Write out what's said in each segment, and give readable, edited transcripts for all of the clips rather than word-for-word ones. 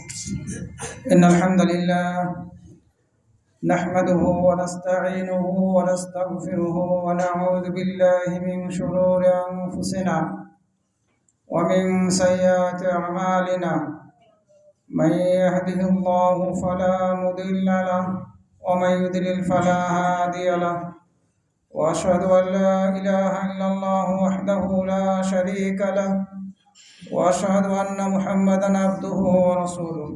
إن الحمد لله نحمده ونستعينه ونستغفره ونعوذ بالله من شرور أنفسنا ومن سيئات أعمالنا. من يهده الله فلا مضل له ومن يضلل فلا هادي له، وأشهد أن لا إله إلا الله وحده لا شريك له، وأشهد أن محمدا عبده ورسوله.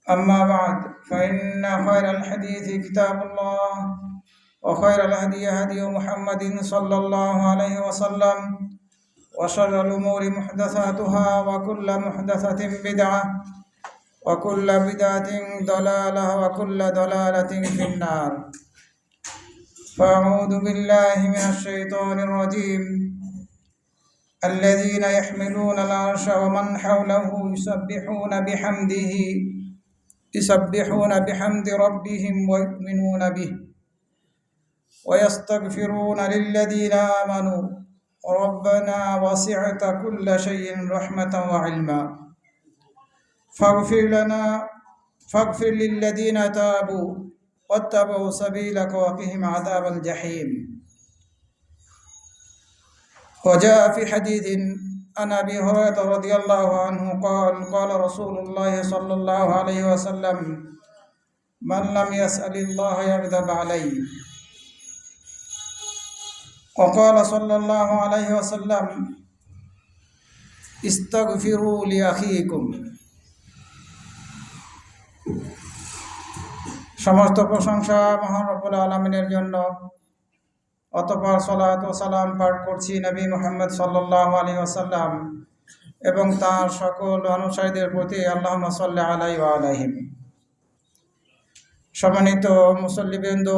أما بعد، فإن خير الحديث كتاب الله، وخير الهدي هدي محمد صلى الله عليه وسلم، وشر الأمور محدثاتها، وكل محدثة بدعة، وكل بدعة ضلالة، وكل ضلالة في النار. فأعوذ بالله من الشيطان الرجيم. الذين يحملون العرش ومن حوله يسبحون بحمد ربهم ويؤمنون به ويستغفرون للذين آمنوا ربنا وسعت كل شيء رحمة وعلما فاغفر للذين تابوا واتبعوا سبيلك وقهم عذاب الجحيم. وجاء في حديث عن أبي هريرة رضي الله عنه قال: قال رسول الله صلى الله عليه وسلم: من لم يسأل الله يغضب عليه. وقال صلى الله عليه وسلم: استغفروا لأخيكم। সমস্ত প্রশংসা মহান রব্বুল আলামিনের জন্য। অতঃপর সালাত ও সালাম পাঠ করছি নবী মুহাম্মদ সাল্লাল্লাহু আলাইহি ওয়াসাল্লাম এবং তার সকল অনুসারীদের প্রতি। আল্লাহুম্মা সাল্লি আলাইহি ওয়া আলাইহিম। সম্মানিত মুসল্লিবৃন্দ,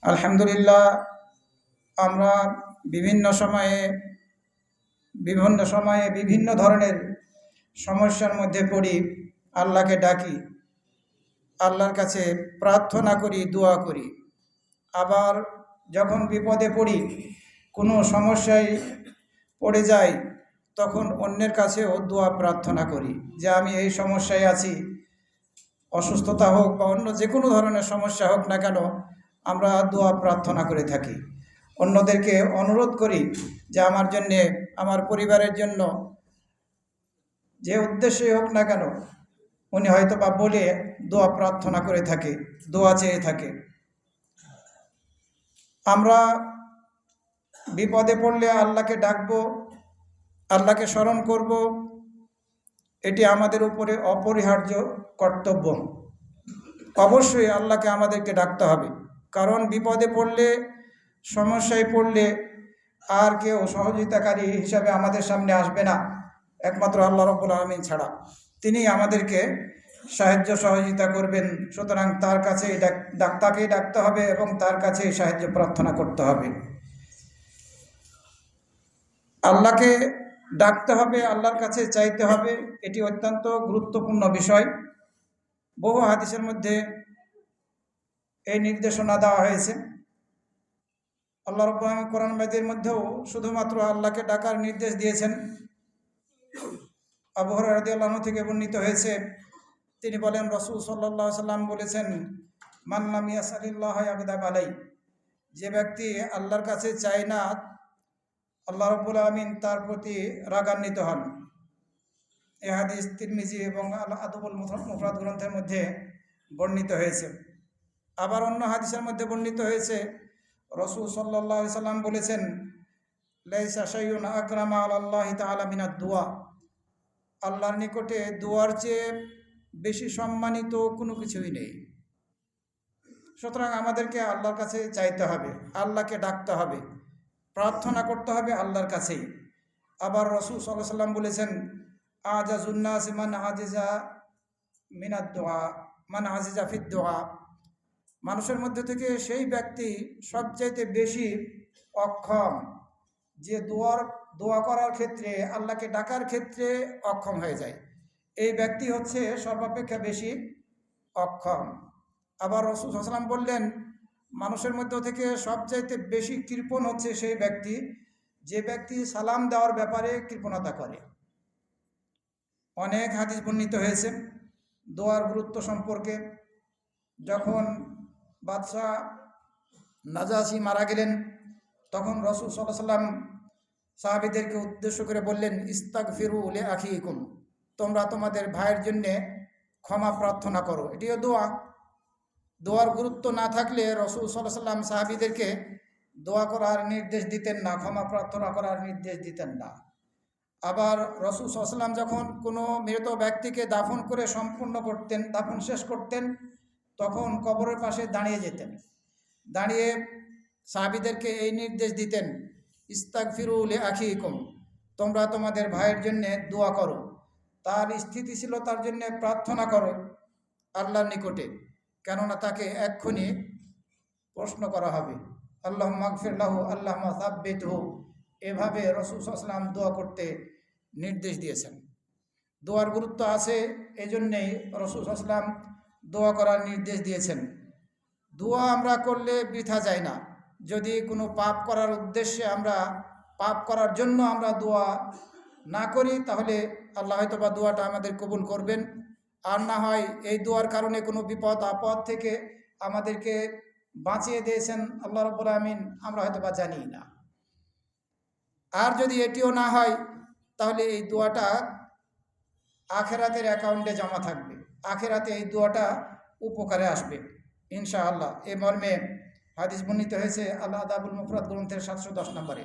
আলহামদুলিল্লাহ, আমরা বিভিন্ন সময়ে বিভিন্ন ধরনের সমস্যার মধ্যে পড়ি, আল্লাহকে ডাকি, আল্লাহর কাছে প্রার্থনা করি, দোয়া করি। আবার যখন বিপদে পড়ি, কোনো সমস্যায় পড়ে যাই, তখন অন্যের কাছেও দোয়া প্রার্থনা করি যে আমি এই সমস্যায় আছি। অসুস্থতা হোক বা অন্য যে কোনো ধরনের সমস্যা হোক না কেন, আমরা দোয়া প্রার্থনা করে থাকি। অন্যদেরকে অনুরোধ করি যে আমার জন্যে, আমার পরিবারের জন্য, যে উদ্দেশ্যে হোক না কেন, উনি হয়তো বা বলে দোয়া প্রার্থনা করে থাকে, দোয়া চেয়ে থাকে। আমরা বিপদে পড়লে আল্লাহকে ডাকবো, আল্লাহকে স্মরণ করব, এটি আমাদের উপরে অপরিহার্য কর্তব্য। অবশ্যই আল্লাহকে আমাদেরকে ডাকতে হবে, কারণ বিপদে পড়লে, সমস্যায় পড়লে আর কেউ সহযোগিতাকারী হিসাবে আমাদের সামনে আসবে না, একমাত্র আল্লাহ রাব্বুল আলামিন ছাড়া। তিনি আমাদেরকে সাহায্য সহযোগিতা করবেন। সুতরাং তার কাছে তাকেই ডাকতে হবে এবং তার কাছে সাহায্য প্রার্থনা করতে হবে। আল্লাহকে ডাকতে হবে, আল্লাহর কাছে চাইতে হবে, এটি অত্যন্ত গুরুত্বপূর্ণ বিষয়। বহু হাদিসের মধ্যে এই নির্দেশনা দেওয়া হয়েছে। আল্লাহ রাব্বুল আলামিন কোরআন মাজিদের মধ্যেও শুধুমাত্র আল্লাহকে ডাকার নির্দেশ দিয়েছেন। আবু হুরায়রা রাদিয়াল্লাহু আনহু থেকে বর্ণিত হয়েছে, তিনি বলেন, রাসূল সাল্লাল্লাহু আলাইহি সাল্লাম বলেছেন, মান লাম ইয়াসালিল্লাহ ইয়াগদাব আলাই। যে ব্যক্তি আল্লাহর কাছে চায় না, আল্লাহ রাব্বুল আলামিন তার প্রতি রাগান্বিত হন। এই হাদিস তিরমিজি এবং আল আদবুল মুফরাদ গ্রন্থের মধ্যে বর্ণিত হয়েছে। আবার অন্য হাদিসের মধ্যে বর্ণিত হয়েছে, রাসূল সাল্লাল্লাহু আলাইহি সাল্লাম বলেছেন, লাইসা শাইউন আকরামা আলাল্লাহি তাআলা মিনাদ দুআ। আল্লাহর নিকটে দোয়ার চেয়ে বেশি সম্মানিত কোনো কিছুই নেই। সুতরাং আমাদেরকে আল্লাহর কাছে চাইতে হবে, আল্লাহকে ডাকতে হবে, প্রার্থনা করতে হবে আল্লাহর কাছেই। আবার রাসূল সাল্লাল্লাহু আলাইহি সাল্লাম বলেছেন, আজাজুন নাস মান আজিজা মিনাদ দুআ মান আজিজা ফিদ দুআ। মানুষের মধ্যে থেকে সেই ব্যক্তি সবচাইতে বেশি অক্ষম, যে দোয়া করার ক্ষেত্রে, আল্লাহকে ডাকার ক্ষেত্রে অক্ষম হয়ে যায়। এই ব্যক্তি হচ্ছে সর্বাপেক্ষা বেশি অক্ষম। আবার রাসূল সাল্লাল্লাহু আলাইহি ওয়াসাল্লাম বললেন, মানুষের মধ্য থেকে সবচাইতে বেশি কৃপণ হচ্ছে সেই ব্যক্তি, যে ব্যক্তি সালাম দেওয়ার ব্যাপারে কৃপণতা করে। অনেক হাদিস বর্ণিত হয়েছে দোয়ার গুরুত্ব সম্পর্কে। যখন বাদশাহ নাজাসি মারা গেলেন তখন রাসূল সাল্লাল্লাহু আলাইহি সাল্লাম সাহাবীদেরকে উদ্দেশ্য করে বললেন, ইস্তাগফিরু লিআখিকুম, তোমরা তোমাদের ভাইয়ের জন্যে ক্ষমা প্রার্থনা করো। এটিও দোয়া। দোয়ার গুরুত্ব না থাকলে রাসূল সাল্লাল্লাহু আলাইহি সাল্লাম সাহাবীদেরকে দোয়া করার নির্দেশ দিতেন না, ক্ষমা প্রার্থনা করার নির্দেশ দিতেন না। আবার রাসূল সাল্লাল্লাহু আলাইহি সাল্লাম যখন কোনো মৃত ব্যক্তিকে দাফন করে সম্পূর্ণ করতেন, দাফন শেষ করতেন, তখন কবরের পাশে দাঁড়িয়ে যেতেন। দাঁড়িয়ে সাহাবীদেরকে এই নির্দেশ দিতেন, ইস্তাগফিরু লিআখিকুম, তোমরা তোমাদের ভাইয়ের জন্য দোয়া করো, তার স্থিতিশীলতার জন্য প্রার্থনা করো আল্লাহর নিকটে, কেননা তাকে এক্ষুনি প্রশ্ন করা হবে। আল্লাহুম্মা গফির লাহু, আল্লাহুম্মা সাব্বিতহু, এভাবে রাসূল সাল্লাল্লাহু আলাইহি ওয়াসাল্লাম দোয়া করতে নির্দেশ দিয়েছেন। দোয়ার গুরুত্ব আছে, এই জন্যেই রাসূল সাল্লাল্লাহু আলাইহি ওয়াসাল্লাম দোয়া করার নির্দেশ দিয়েছেন। দোয়া আমরা করলে বৃথা যায় না। যদি কোনো পাপ করার উদ্দেশ্যে আমরা, পাপ করার জন্য আমরা দোয়া না করি, তাহলে আল্লাহ হয়তো বা দোয়াটা আমাদের কবুল করবেন। আর না হয় এই দোয়ার কারণে কোনো বিপদ আপদ থেকে আমাদেরকে বাঁচিয়ে দিয়েছেন আল্লাহ রাব্বুল আমিন, আমরা হয়তো বা জানি না। আর যদি এটিও না হয়, তাহলে এই দোয়াটা আখেরাতের অ্যাকাউন্টে জমা থাকবে, আখেরাতে এই দোয়াটা উপকারে আসবে ইনশাআল্লাহ। এ মর্মে হাদিস বর্ণিত হয়েছে আল আদাবুল মুফরাদ গ্রন্থের 710 নম্বরে।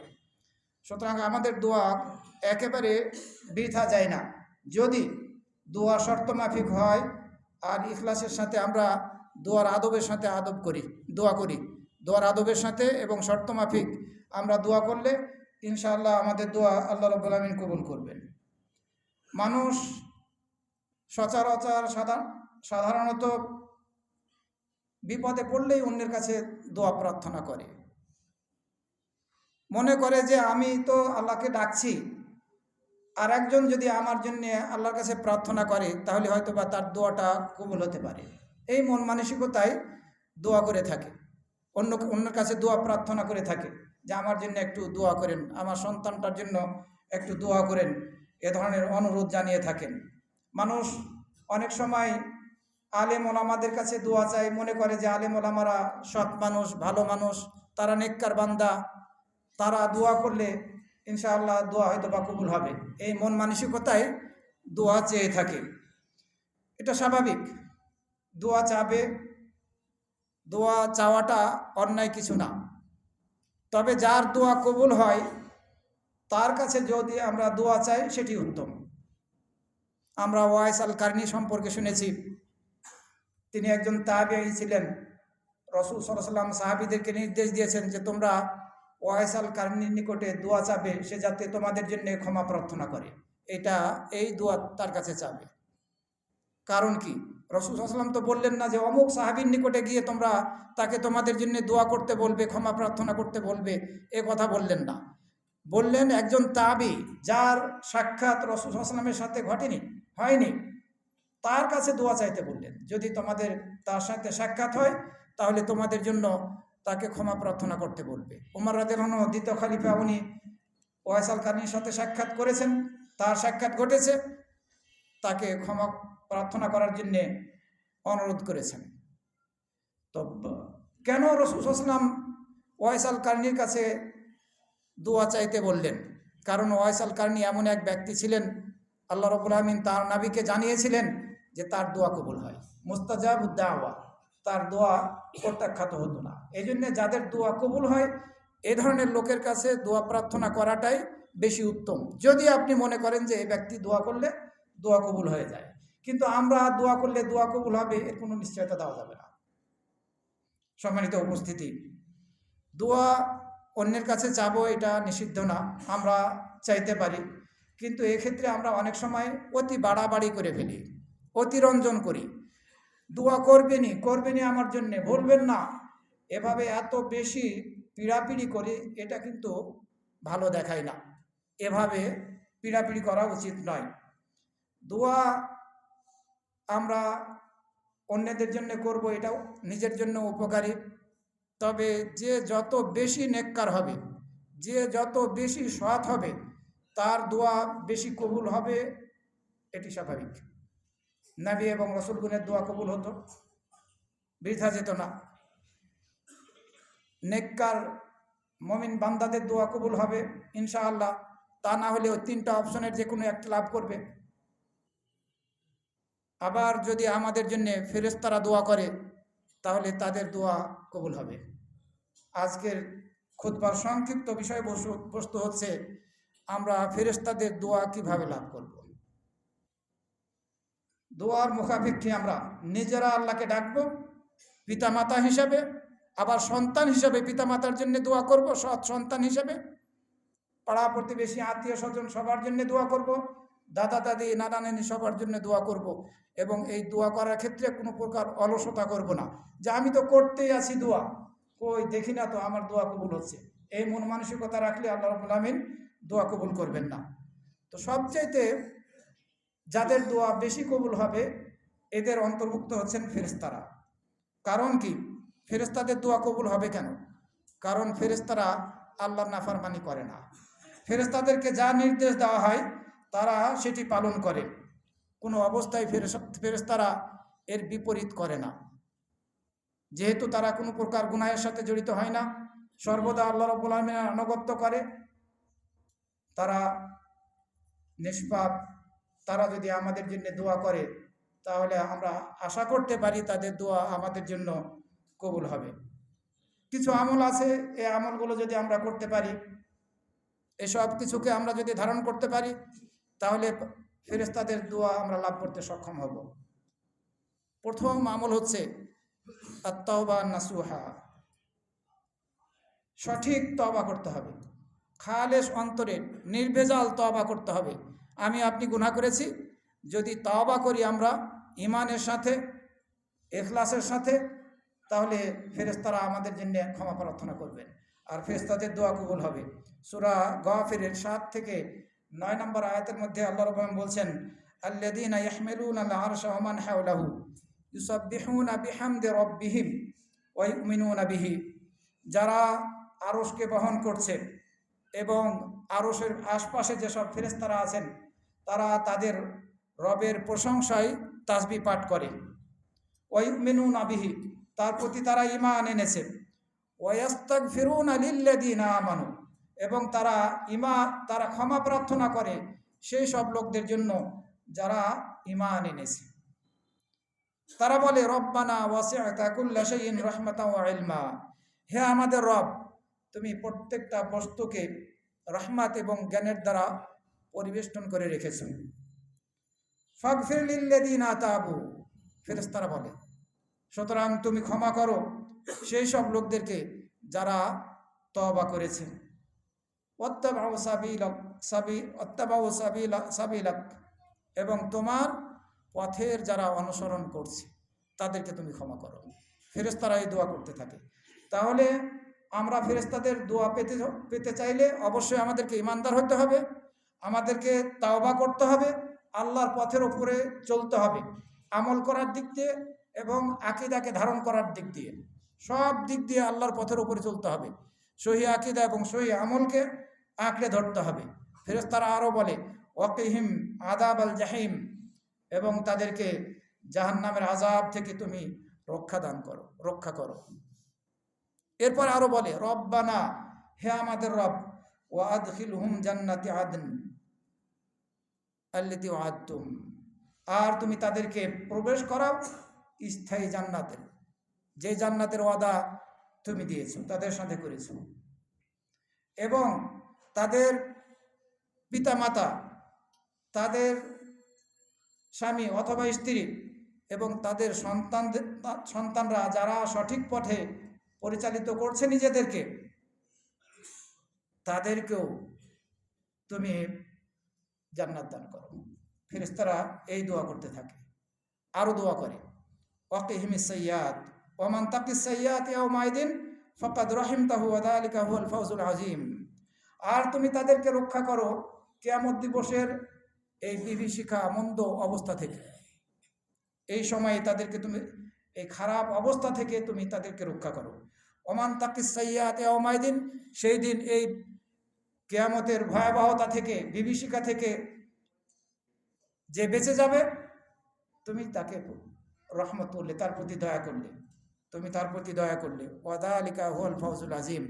সুতরাং আমাদের দোয়া একেবারে বৃথা যায় না, যদি দোয়া শর্ত মাফিক হয় আর ইখলাসের সাথে আমরা দোয়ার আদবের সাথে দোয়া করি। দোয়ার আদবের সাথে এবং শর্ত মাফিক আমরা দোয়া করলে ইনশাআল্লাহ আমাদের দোয়া আল্লাহ রাব্বুল আমিন কবুল করবেন। মানুষ সচরাচর সাধারণত বিপদে পড়লেই অন্যের কাছে দোয়া প্রার্থনা করে, মনে করে যে আমি তো আল্লাহকে ডাকছি, আর একজন যদি আমার জন্য আল্লাহর কাছে প্রার্থনা করে তাহলে হয়তো বা তার দোয়াটা কবুল হতে পারে। এই মন মানসিকতায় দোয়া করে থাকে, অন্যের কাছে দোয়া প্রার্থনা করে থাকে যে আমার জন্য একটু দোয়া করেন, আমার সন্তানটার জন্য একটু দোয়া করেন, এ ধরনের অনুরোধ জানিয়ে থাকেন। মানুষ অনেক সময় আলেম ওলামাদের কাছে দোয়া চায়, মনে করে যে আলেম ওলামারা সৎ মানুষ, ভালো মানুষ, তারা নেককার বান্দা, তারা দোয়া করলে ইনশাআল্লাহ দোয়া হয়তো বা কবুল হবে। এই মন মানসিকতায় দোয়া চেয়ে থাকে, এটা স্বাভাবিক। দোয়া চাবে, দোয়া চাওয়াটা অন্যায় কিছু না। তবে যার দোয়া কবুল হয় তার কাছে যদি আমরা দোয়া চাই সেটি উত্তম। আমরা ওয়াইস আল কারনি সম্পর্কে শুনেছি, তিনি একজন তাবেঈ ছিলেন। রাসূল সাল্লাল্লাহু আলাইহি ওয়াসাল্লাম সাহাবীদেরকে নির্দেশ দিয়েছেন যে তোমরা ওয়াইস আল কারনির নিকটে দোয়া চাবে, সে যাতে তোমাদের জন্য ক্ষমা প্রার্থনা করে। এই দোয়া তার কাছে চাবে। কারণ কি? রাসূল সাল্লাল্লাহু আলাইহি ওয়াসাল্লাম তো বললেন না যে অমুক সাহাবীর নিকটে গিয়ে তোমরা তাকে তোমাদের জন্য দোয়া করতে বলবে, ক্ষমা প্রার্থনা করতে বলবে, এ কথা বললেন না। বললেন একজন তাবী যার সাক্ষাৎ রাসূল সাল্লাল্লাহু আলাইহি ওয়াসাল্লামের সাথে হয়নি, তার কাছে দোয়া চাইতে বললেন। যদি তোমাদের তার সাথে সাক্ষাৎ হয় তাহলে তোমাদের জন্য তাকে ক্ষমা প্রার্থনা করতে বলবে। ওমর রাদিয়াল্লাহু আনহু দ্বিতীয় খলিফা, উনি ওয়াইস আল কারনির সাথে সাক্ষাৎ করেছেন, তার সাক্ষাৎ ঘটেছে, তাকে ক্ষমা প্রার্থনা করার জন্যে অনুরোধ করেছেন। তো কেন রাসূল সাল্লাল্লাহু আলাইহি ওয়াসাল্লাম ওয়াইস আল কারনির কাছে দোয়া চাইতে বললেন? কারণ ওয়াইস আল কারনি এমন এক ব্যক্তি ছিলেন, আল্লাহ রাব্বুল আমিন তার নবীকে জানিয়েছিলেন যে তার দোয়া কবুল হয়, মুস্তাজাবুদ দাওয়া, তার দোয়া প্রত্যাখ্যাত হতো না। এই জন্য যাদের দোয়া কবুল হয় এ ধরনের লোকের কাছে দোয়া প্রার্থনা করাটাই বেশি উত্তম। যদি আপনি মনে করেন যে এই ব্যক্তি দোয়া করলে দোয়া কবুল হয়ে যায়, কিন্তু আমরা দোয়া করলে দোয়া কবুল হবে এর কোনো নিশ্চয়তা দেওয়া যাবে না। সম্মানিত উপস্থিতি, দোয়া অন্যের কাছে চাবো এটা নিষিদ্ধ না, আমরা চাইতে পারি, কিন্তু এক্ষেত্রে আমরা অনেক সময় অতি বাড়াবাড়ি করে ফেলি, অতিরঞ্জন করি। দোয়া করবেনি আমার জন্যে, বলবেন না, এভাবে এত বেশি পীড়াপিড়ি করি, এটা কিন্তু ভালো দেখায় না। এভাবে পীড়াপিড়ি করা উচিত নয়। দোয়া আমরা অন্যদের জন্য করব, এটাও নিজের জন্য উপকারী। তবে যে যত বেশি নেককার হবে, যে যত বেশি সৎ হবে, তার দোয়া বেশি কবুল হবে, এটি স্বাভাবিক। নবী এবং রসুলগণের দোয়া কবুল হতো, বৃথা যেত না। নেককার মমিন বান্দাদের দোয়া কবুল হবে ইনশাআল্লাহ। তা না হলে ওই 3টা অপশনের যে কোনো একটা লাভ করবে। আবার যদি আমাদের জন্য ফেরেশতারা দোয়া করে তাহলে তাদের দোয়া কবুল হবে। আজকের খুতবার সংক্ষিপ্ত বিষয়বস্তু হচ্ছে আমরা ফেরেশতাদের দোয়া কিভাবে লাভ করব। দোয়ার মুখাপেক্ষী আমরা নিজেরা আল্লাহকে ডাকবো পিতামাতা হিসাবে, আবার সন্তান হিসাবে পিতামাতার জন্য দোয়া করব, সৎ সন্তান হিসাবে পাড়া প্রতিবেশী আত্মীয় স্বজন সবার জন্য দোয়া করব, দাদা দাদি নানা নানি সবার জন্য দোয়া করব। এবং এই দোয়া করার ক্ষেত্রে কোনো প্রকার অলসতা করব না, যে আমি তো করতেই আছি দোয়া, কই দেখি না তো আমার দোয়া কবুল হচ্ছে। এই মন মানসিকতা রাখলে আল্লাহ রাব্বুল আমিন দোয়া কবুল করবেন না। তো সবচাইতে যাদের দোয়া বেশি কবুল হবে এদের অন্তর্ভুক্ত হচ্ছেন ফেরেশতারা। কারণ কি ফেরেশতাদের দোয়া কবুল হবে কেন? কারণ ফেরেশতারা আল্লাহর নাফরমানি করে না। ফেরেশতাদেরকে যা নির্দেশ দেওয়া হয় তারা সেটি পালন করে, কোনো অবস্থায় ফেরেশতারা এর বিপরীত করে না। যেহেতু তারা কোনো প্রকার গুনাহের সাথে জড়িত হয় না, সর্বদা আল্লাহ রাব্বুল আলামিনের আনুগত্য করে, তারা নিষ্পাপ। তারা যদি আমাদের জন্য দোয়া করে তাহলে আমরা আশা করতে পারি তাদের দোয়া আমাদের জন্য কবুল হবে। কিছু আমল আছে, এই আমলগুলো যদি আমরা করতে পারি, এসব কিছুকে আমরা যদি ধারণ করতে পারি তাহলে ফেরেশতাদের দোয়া আমরা লাভ করতে সক্ষম হব। প্রথম আমল হচ্ছে আত-তাওবা নাসুহা। সঠিক তওবা করতে হবে, খালেস অন্তরে নির্ভেজাল তওবা করতে হবে। আমি আপনি গুনাহ করেছি, যদি তওবা করি আমরা ঈমানের সাথে, ইখলাসের সাথে, তাহলে ফেরেশতারা আমাদের জন্য ক্ষমা প্রার্থনা করবেন আর ফেরেশতাদের দোয়া কবুল হবে। সূরা গাফিরের 7 থেকে 9 নম্বর আয়াতের মধ্যে আল্লাহ রাব্বুল আলামিন বলছেন, আল্লাযীনা ইয়াহমিলুনা আল আরশা ওয়া মান হাওলাহু ইউসাব্বিহুনা বিহামদি রাব্বিহিম ওয়া ইউমিনুনা বিহি। যারা আরশকে বহন করছে এবং আরশের আশপাশে যেসব ফেরেশতারা আছেন তারা তাদের রবের প্রশংসায় তাসবিহ পাঠ করে। ওয়া ইউমিনুনা বিহি, তার প্রতি তারা ঈমান এনেছে। ওয়া ইস্তাগফিরুনা লিল্লাযীনা আমানু, এবং তারা ক্ষমা প্রার্থনা করে সেই সব লোকদের জন্য যারা ঈমান এনেছে। তারা বলে, রব্বানা ওয়াসি'তা কুল্লা শাইইন রাহমাতাও ওয়া ইলমা। হে আমাদের রব, তুমি প্রত্যেকটা বস্তুকে রহমত এবং জ্ঞানের দ্বারা পরিবেষ্টন করে রেখেছো। ফাগফির লিল্লাযীনা তাবু, ফেরেশতারা বলে, সুতরাং তুমি ক্ষমা করো সেই সব লোকদেরকে যারা তওবা করেছে। ওয়াত্তাবাউ সাবিলাক, এবং তোমার পথের যারা অনুসরণ করছে তাদেরকে তুমি ক্ষমা করো। ফেরেশতারা এই দোয়া করতে থাকে। তাহলে আমরা ফেরেশতাদের দোয়া পেতে চাইলে অবশ্যই আমাদেরকে ঈমানদার হতে হবে, আমাদেরকে তাওবা করতে হবে, আল্লাহর পথের উপরে চলতে হবে, আমল করার দিক দিয়ে এবং আকীদাকে ধারণ করার দিক দিয়ে, সব দিক দিয়ে আল্লাহর পথের উপরে চলতে হবে। সহি আকীদা এবং সহি আমলকে আঁকড়ে ধরতে হবে। ফেরেশতারা আরও বলে, ওয়াকিহিম আযাবাল জাহিম, এবং তাদেরকে জাহান্নামের আযাব থেকে তুমি রক্ষা করো। এরপর আরো বলে, রব্বানা, হে আমাদের রব, ওয়া আদখিলহুম জান্নাতি আদন আল্লাতী ওয়া'আদতুম, আর তুমি তাদেরকে প্রবেশ করাও স্থায়ী জান্নাতে, যে জান্নাতের ওয়াদা তুমি দিয়েছো, তাদের সাথে করেছো। এবং তাদের পিতামাতা, তাদের স্বামী অথবা স্ত্রী এবং তাদের সন্তানরা যারা সঠিক পথে পরিচালিত করছে নিজেদেরকে, তাদেরকেও তুমি জান্নাত দান করো। ফেরেশতারা এই দোয়া করতে থাকে। আরও দোয়া করে, ওয়াকিহিমিস সাইয়্যাত ওয়া মান তাকিস সাইয়্যাত ইয়াওমাইদিন ফাকাদ রাহিমতাহু ওয়া যালিকা হুয়াল ফাওজুল আযীম। আর তুমি তাদেরকে রক্ষা করো কিয়ামত দিবসের এই বিভীষিকা মন্দ অবস্থা থেকে। এই সময়ে তাদেরকে তুমি এই খারাপ অবস্থা থেকে তুমি তাদেরকে রক্ষা করো। ওমান তাকিস সাইয়্যাত ইয়াওমাইদিন, সেই দিন এই কিয়ামতের ভয়াবহতা থেকে, বিভীষিকা থেকে যে বেঁচে যাবে তুমি তাকে রহমত করলে, তার প্রতি দয়া করলে, তুমি তার প্রতি দয়া করলে। ওয়াদালিকা হুয়াল ফাউজুল আজিম,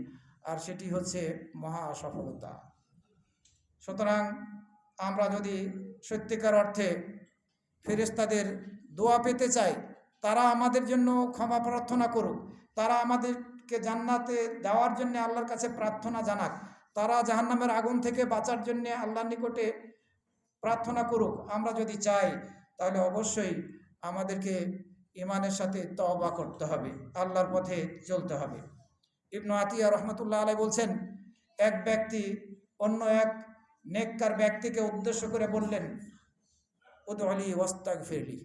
আর সেটি হচ্ছে মহা সফলতা। সুতরাং আমরা যদি সত্যিকার অর্থে ফেরেশতাদের দোয়া পেতে চাই, তারা আমাদের জন্য ক্ষমা প্রার্থনা করুক, তারা আমাদেরকে জান্নাতে যাওয়ার জন্য আল্লাহর কাছে প্রার্থনা জানাক, তারা জাহান্নামের আগুন থেকে বাঁচার জন্য আল্লাহর নিকটে প্রার্থনা করুক, আমরা যদি চাই তাহলে অবশ্যই আমাদেরকে ইমানের সাথে তওবা করতে হবে, আল্লাহর পথে চলতে হবে। ইবনু আতিয়া রহমতুল্লাহ আলাইহি বলছেন, এক ব্যক্তি অন্য এক নেককার ব্যক্তিকে উদ্দেশ্য করে বললেন, উদউলি ওয়াস্তাগফিরলি,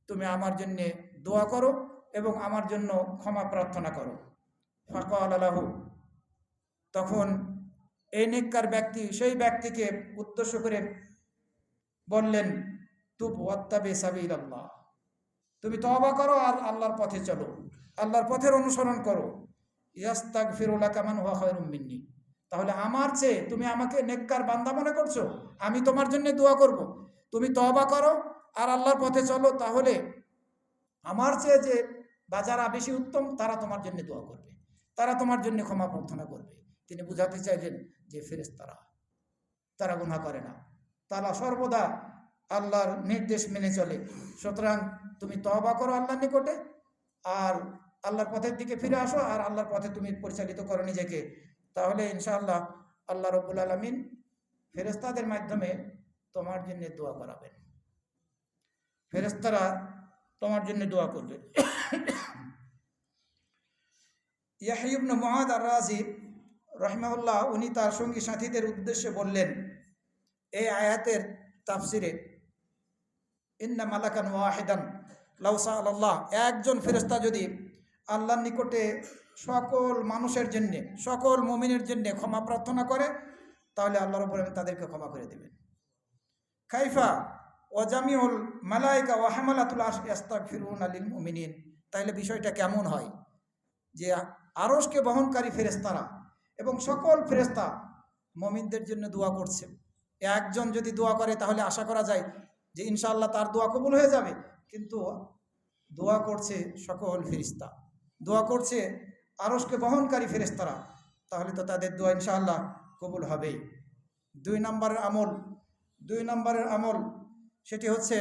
তুমি আমার জন্য দোয়া করো এবং আমার জন্য ক্ষমা প্রার্থনা করো। ফাকাল লাহু, তখন এই নেককার ব্যক্তি সেই ব্যক্তিকে উদ্দেশ্য করে বললেন, তুব ওয়াত্তাবি সাবিলাল্লাহ, তুমি তওবা করো আর আল্লাহর পথে চলো, আল্লাহর পথের অনুসরণ করো। ইয়াস্তাগফিরু লাকা মান হুয়া খায়রুম মিন্নি, তাহলে আমার চেয়ে তুমি আমাকে নেককার বান্দা মনে করছো, আমি তোমার জন্য দোয়া করব। তুমি তওবা করো আর আল্লাহর পথে চলো, তাহলে আমার চেয়ে যে বা যারা বেশি উত্তম তারা তোমার জন্য দোয়া করবে, তারা তোমার জন্য ক্ষমা প্রার্থনা করবে। তিনি বুঝাতে চাইলেন যে ফেরেশতারা তারা গুনাহ করে না, তারা সর্বদা আল্লাহর নির্দেশ মেনে চলে। সুতরাং তুমি তওবা করো আল্লাহর নিকটে আর আল্লাহর পথের দিকে ফিরে আসো, আর আল্লাহর পথে তুমি পরিচালিত করো নিজেকে, তাহলে ইনশাআল্লাহ আল্লাহ রাব্বুল আলামিন ফেরেশতাদের মাধ্যমে তোমার জন্য দোয়া করাবেন, ফেরেশতারা তোমার জন্য দোয়া করবে। ইয়াহইয়া ইবনে মুআদ আর-রাজি রাহিমাহুল্লাহ উনি তার সঙ্গী সাথীদের উদ্দেশ্যে বললেন এই আয়াতের তাফসিরে, ইন্না মালাকান ওয়াহিদান লাউ সাআলাল্লাহ, একজন ফেরেশতা যদি আল্লাহর নিকটে সকল মানুষের জন্য, সকল মুমিনের জন্য ক্ষমা প্রার্থনা করে, তাহলে আল্লাহ রাব্বুল আলামিন তাদেরকে ক্ষমা করে দেবেন। কাইফা ওয়া জামিউল মালায়েকা ওয়া হামালাতুল আরশ ইস্তাগফিরুনা লিল মুমিনিন, তাহলে বিষয়টা কেমন হয় যে আরশকে বহনকারী ফেরেশতারা এবং সকল ফেরেশতা মুমিনদের জন্য দোয়া করছে। একজন যদি দোয়া করে তাহলে আশা করা যায় যে ইনশাআল্লাহ তার দোয়া কবুল হয়ে যাবে, কিন্তু দোয়া করছে সকল ফেরেশতা, দোয়া করছে আরশকে বহনকারী ফেরেশতারা, তাহলে তো তাদের দোয়া ইনশাআল্লাহ কবুল হবেই। দুই নম্বরের আমল সেটি হচ্ছে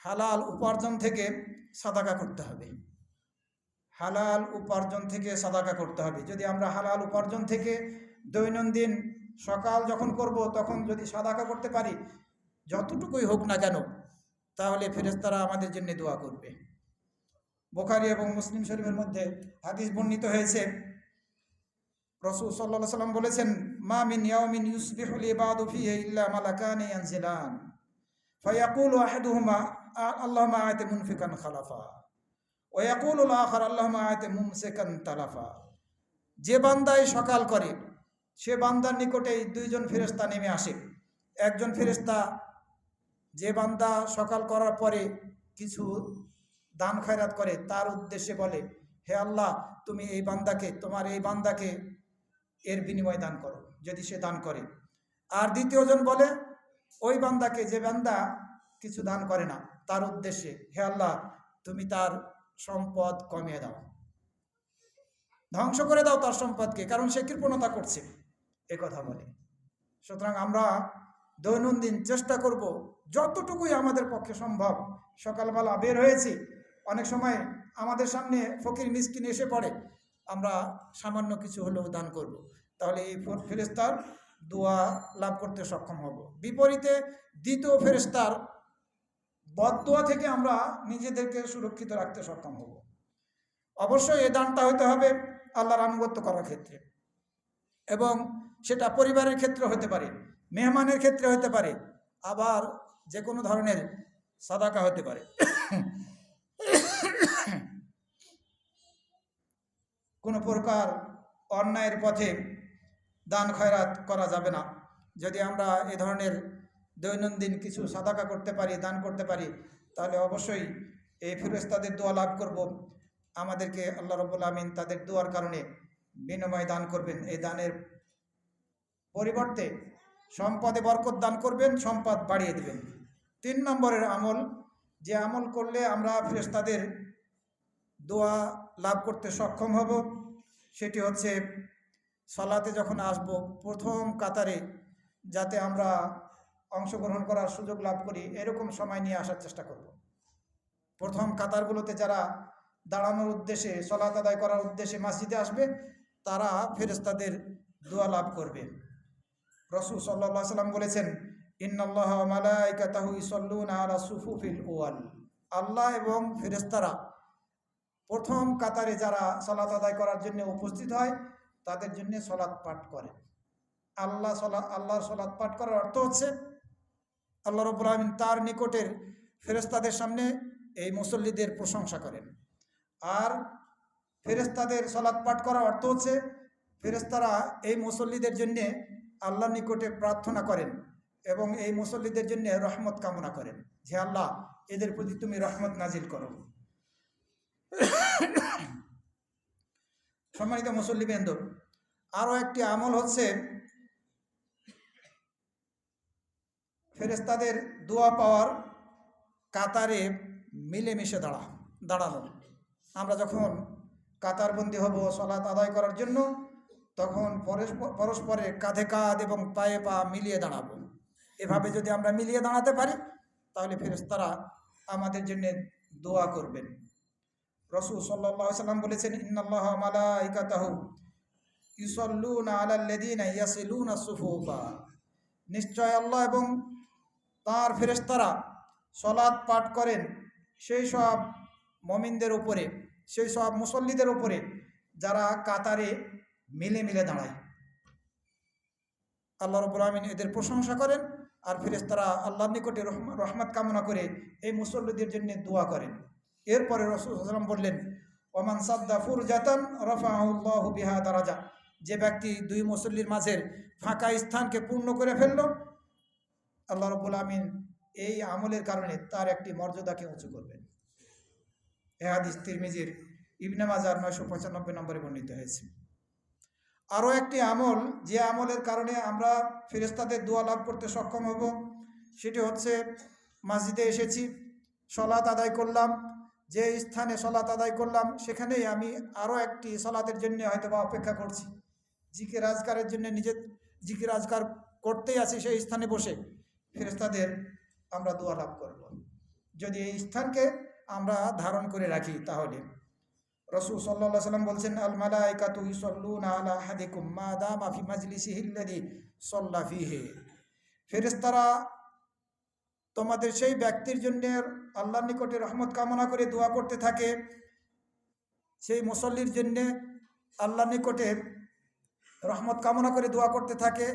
হালাল উপার্জন থেকে সাদাকা করতে হবে, হালাল উপার্জন থেকে সাদাকা করতে হবে। যদি আমরা হালাল উপার্জন থেকে দৈনন্দিন সকাল যখন করব তখন যদি সাদাকা করতে পারি, যতটুকুই হোক না কেন, তাহলে ফেরেশতারা আমাদের জন্য দোয়া করবে। বুখারী এবং মুসলিম শরীফের মধ্যে হাদিস বর্ণিত হয়েছে, রাসূল সাল্লাল্লাহু আলাইহি ওয়াসাল্লাম বলেছেন, মা মিন ইয়াউমিন ইউসবিহুল ইবাদু ফীহি ইল্লা মালাকানি ইয়ানজিলান ফায়াকুলু আহাদুহুমা আল্লাহুম্মা আতি মুনফিকান খালাফা ওয়া ইয়াকুলুল আখার আল্লাহুম্মা আতি মুমসিকান তালাফা। যে বান্দাই সকাল করে সে বান্দার নিকটেই দুইজন ফেরেশতা নেমে আসে। একজন ফেরেশতা যে বান্দা সকাল করার পরে কিছু দান খয়রাত করে তার উদ্দেশ্যে বলে, হে আল্লাহ, তুমি এই বান্দাকে, তোমার এই বান্দাকে এর বিনিময় দান করো, যদি সে দান করে। আর দ্বিতীয়জন বলে ওই বান্দাকে, যে বান্দা কিছু দান করে না, তার উদ্দেশ্যে, হে আল্লাহ, তুমি তার সম্পদ কমিয়ে দাও, ধ্বংস করে দাও তার সম্পদকে, কারণ সে কৃপণতা করছে, এ কথা বলে। সুতরাং আমরা দৈনন্দিন চেষ্টা করব যতটুকুই আমাদের পক্ষে সম্ভব। সকালবেলা বের হয়েছি, অনেক সময় আমাদের সামনে ফকির মিসকিন এসে পড়ে, আমরা সামান্য কিছু হলেও দান করব, তাহলে এই ফেরেশতার দোয়া লাভ করতে সক্ষম হব। বিপরীতে দ্বিতীয় ফেরেশতার বদদোয়া থেকে আমরা নিজেদেরকে সুরক্ষিত রাখতে সক্ষম হব। অবশ্যই এই দানটা হতে হবে আল্লাহর আনুগত্য করার ক্ষেত্রে, এবং সেটা পরিবারের ক্ষেত্রে হতে পারে, মেহমানের ক্ষেত্রে হতে পারে, আবার যে কোনো ধরনের সাদাকা হতে পারে। কোনো প্রকার অন্যায়ের পথে দান খয়রাত করা যাবে না। যদি আমরা এ ধরনের দৈনন্দিন কিছু সাদাকা করতে পারি, দান করতে পারি, তাহলে অবশ্যই এই ফেরেশতাদের দোয়া লাভ করব। আমাদেরকে আল্লাহ রাব্বুল আমিন তাদের দোয়ার কারণে বিনিময় দান করবেন। এই দানের পরিবর্তে সম্পদে বরকত দান করবেন, সম্পদ বাড়িয়ে দেবেন। তিন নম্বরের আমল, যে আমল করলে আমরা ফেরেশতাদের দোয়া লাভ করতে সক্ষম হব, সেটি হচ্ছে সালাতে যখন আসব প্রথম কাতারে যাতে আমরা অংশগ্রহণ করার সুযোগ লাভ করি এরকম সময় নিয়ে আসার চেষ্টা করব। প্রথম কাতারগুলোতে যারা দাঁড়ানোর উদ্দেশ্যে সালাত আদায় করার উদ্দেশ্যে মসজিদে আসবে তারা ফেরেশতাদের দোয়া লাভ করবে। রাসূল সাল্লাল্লাহু আলাইহি সাল্লাম বলেছেন, ইন্নাল্লাহা ওয়া মালাইকাতাহু ইউসাল্লুনা আলা সুফুফিল আউয়াল। আল্লাহ এবং ফেরেশতারা প্রথম কাতারে যারা সালাত আদায় করার জন্য উপস্থিত হয় তাদের জন্য সালাত পাঠ করে। আল্লাহর সালাত পাঠ করার অর্থ হচ্ছে আল্লাহ রাব্বুল আলামিন তার নিকটের ফেরেশতাদের সামনে এই মুসল্লিদের প্রশংসা করেন। আর ফেরেশতাদের সালাত পাঠ করার অর্থ হচ্ছে ফেরেশতারা এই মুসল্লিদের জন্য আল্লাহর নিকটে প্রার্থনা করেন এবং এই মুসল্লিদের জন্য রহমত কামনা করেন, যে আল্লাহ এদের প্রতি তুমি রহমত নাজিল করো। সম্মানিত মুসল্লিবৃন্দ, আরও একটি আমল হচ্ছে ফেরেশতাদের দোয়া পাওয়ার কাতারে মিলেমিশে দাঁড়ানো। আমরা যখন কাতারবন্দি হব সালাত আদায় করার জন্য তখন পরস্পরের কাঁধে কাঁধ এবং পায়ে পা মিলিয়ে দাঁড়াবো। এভাবে যদি আমরা মিলিয়ে দাঁড়াতে পারি তাহলে ফেরেশতারা আমাদের জন্য দোয়া করবেন। রাসূল সাল্লাল্লাহু আলাইহি সাল্লাম বলেছেন, ইন্নাল্লাহা ওয়া মালাইকাতাহু ইউসাল্লুনা আলাল্লাযীনা ইয়াসিলুনা সুফুফা। নিশ্চয় আল্লাহ এবং তাঁর ফেরেশতারা সালাত পাঠ করেন সেই সব মুমিনদের উপরে, সেই সব মুসল্লিদের উপরে যারা কাতারে মিলে মিলে দাঁড়ায়। আল্লাহ রাব্বুল আলামিন এদের প্রশংসা করেন আর ফেরেশতারা আল্লাহর নিকটে রহমত কামনা করে এই মুসল্লিদের জন্য দোয়া করেন। এরপরে রাসূল সাল্লাল্লাহু আলাইহি ওয়াসাল্লাম বললেন, ওমান সাদ্দা ফুরজাতান রাফাআহুল্লাহু বিহা দারাজা। যে ব্যক্তি দুই মুসল্লির মাঝের ফাঁকা স্থানকে পূর্ণ করে ফেলল আল্লাহ রাব্বুল আলামিন এই আমলের কারণে তার একটি মর্যাদাকে উঁচু করবেন। এ হাদিস তিরমিজির ইবনে মাজার 995 নম্বরে বর্ণিত হয়েছে। আরও একটি আমল, যে আমলের কারণে আমরা ফেরেশতাদের দোয়া লাভ করতে সক্ষম হব, সেটি হচ্ছে মসজিদে এসেছি, সালাত আদায় করলাম, যে স্থানে সালাত আদায় করলাম সেখানেই আমি আরও একটি সালাতের জন্য হয়তো বা অপেক্ষা করছি, জিকির আজকারের জন্য নিজের জিকির আজকার করতেই আছি, সেই স্থানে বসে ফেরেশতাদের আমরা দোয়া লাভ করব যদি এই স্থানকে আমরা ধারণ করে রাখি। তাহলে রাসূল সাল্লাল্লাহু আলাইহি সাল্লাম বলছেন, আল মালাইকাতু ইউসাল্লুনা আলা আহাদিকুম মা দামা ফি মাজলিসিহিল্লাযী সাল্লা ফীহি। ফেরেশতারা তোমাদের সেই ব্যক্তির জন্য আল্লাহর নিকটে রহমত কামনা করে দোয়া করতে থাকে, সেই মুসল্লির জন্য আল্লাহর নিকটে রহমত কামনা করে দোয়া করতে থাকে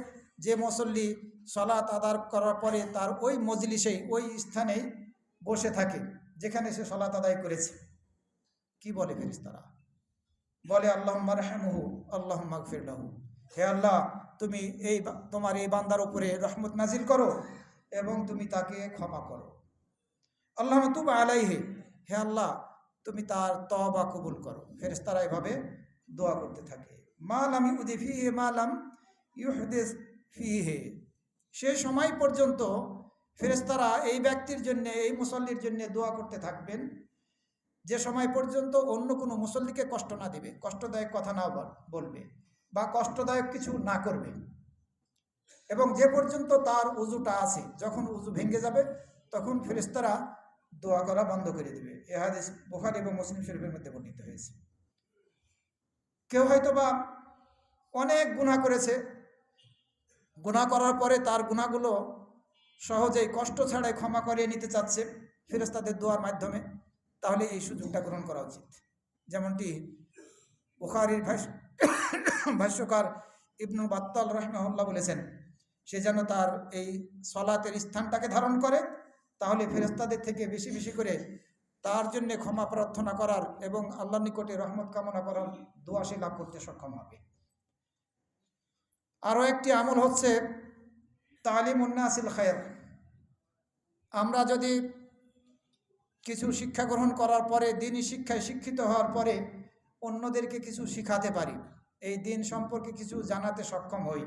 যে মুসল্লি সালাত আদায় করার পরে তার ওই মজলিসেই, ওই স্থানেই বসে থাকে যেখানে সে সালাত আদায় করেছে। কি বলে ফেরেশতারা? বলে, আল্লাহুম্মা রহমহু আল্লাহুম্মা গফির লাহু। হে আল্লাহ, তুমি তোমার এই বান্দার উপরে রহমত নাজিল করো এবং তুমি তাকে ক্ষমা করো। আল্লাহুম্মা তুব আলাইহি, হে আল্লাহ তুমি তার তওবা কবুল করো। ফেরেশতারা এভাবে দোয়া করতে থাকে। মা লাম ইউদি ফীহি মা লাম ইউহদিস ফীহি। সেই সময় পর্যন্ত ফেরেশতারা এই ব্যক্তির জন্য, এই মুসল্লির জন্য দোয়া করতে থাকবেন যে সময় পর্যন্ত অন্য কোনো মুসল্লিকে কষ্ট না দেবে, কষ্টদায়ক কথা না বলবে বা কষ্টদায়ক কিছু না করবে, এবং যে পর্যন্ত তার উযুটা আছে, যখন উযু ভেঙে যাবে তখন ফেরেশতারা দোয়া করা বন্ধ করে দেবে। এ হাদিস বুখারী এবং মুসলিম শরীফের মধ্যে বর্ণিত হয়েছে। কেউ হয়তো বা অনেক গুনাহ করেছে, গুনাহ করার পরে তার গুনাহগুলো সহজেই কষ্ট ছাড়াই ক্ষমা করিয়ে নিতে চাচ্ছে ফেরেশতাদের দোয়ার মাধ্যমে, তাহলে এই সুযোগটা গ্রহণ করা উচিত। যেমনটি বুখারীর ভাষ্যকার ইবনুল বাত্তাল রাহিমাহুল্লাহ বলেছেন, সে যেন তার এই সালাতের স্থানটাকে ধারণ করে, তাহলে ফেরেশতাদের থেকে বেশি বেশি করে তার জন্য ক্ষমা প্রার্থনা করার এবং আল্লাহর নিকটে রহমত কামনা করার দোয়া সে লাভ করতে সক্ষম হবে। আরও একটি আমল হচ্ছে তালিমুন নাসিল খায়র। আমরা যদি কিছু শিক্ষা গ্রহণ করার পরে, দিনই শিক্ষায় শিক্ষিত হওয়ার পরে অন্যদেরকে কিছু শিখাতে পারি, এই দিন সম্পর্কে কিছু জানাতে সক্ষম হই,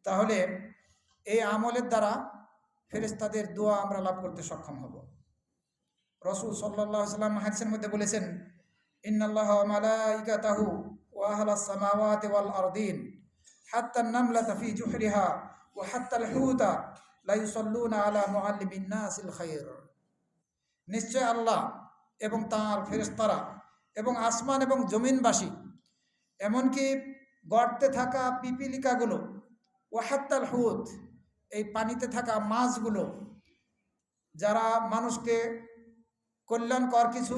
তাহলে এই আমলের দ্বারা ফেরেশতাদের দোয়া আমরা লাভ করতে সক্ষম হব। রাসূল সাল্লাল্লাহু আলাইহি ওয়াসাল্লাম হাদিসের মধ্যে বলেছেন, ইন্নাল্লাহা ওয়া মালাইকাতাহু ওয়া আহলাস সামাওয়াতি ওয়াল আরদিন হাত্তা আন-নামলাতা ফি জুহরিহা ওয়া হাত্তা আল-হুতা লা ইউসাল্লুনা আলা মুআল্লিমিন নাসিল খায়র। নিশ্চয় আল্লাহ এবং তাঁর ফেরেশতারা এবং আসমান এবং জমিনবাসী, এমনকি গর্তে থাকা পিপিলিকাগুলো, ওয়া হাত্তাল হুত, এই পানিতে থাকা মাছগুলো, যারা মানুষকে কল্যাণকর কিছু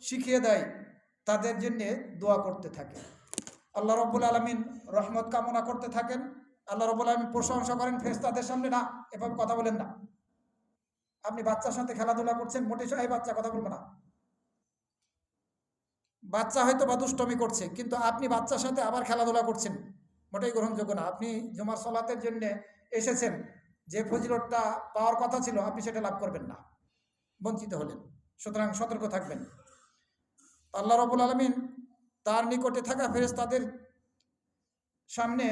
শিখিয়ে দেয়, তাদের জন্যে দোয়া করতে থাকে। আল্লাহ রব্বুল আলামিন রহমত কামনা করতে থাকেন। আল্লাহ রব্বুল আলামিন প্রশংসা করেন ফেরেশতাদের সামনে। না, এভাবে কথা বলেন না। আপনি বাচ্চার সাথে খেলাধুলা করছেন, মোটেই এই বাচ্চা কথা বলবে না। বাচ্চা হয়তো বা দুষ্টমি করছে, কিন্তু আপনি বাচ্চার সাথে আবার খেলাধুলা করছেন, মোটেই গ্রহণযোগ্য না। আপনি জুমার সালাতের জন্য এসেছেন, যে ফজিলতটা পাওয়ার কথা ছিল আপনি সেটা লাভ করবেন না, বঞ্চিত হলেন। সুতরাং সতর্ক থাকবেন। আল্লাহ রাব্বুল আলামিন তার নিকটে থাকা ফেরেশতাদের সামনে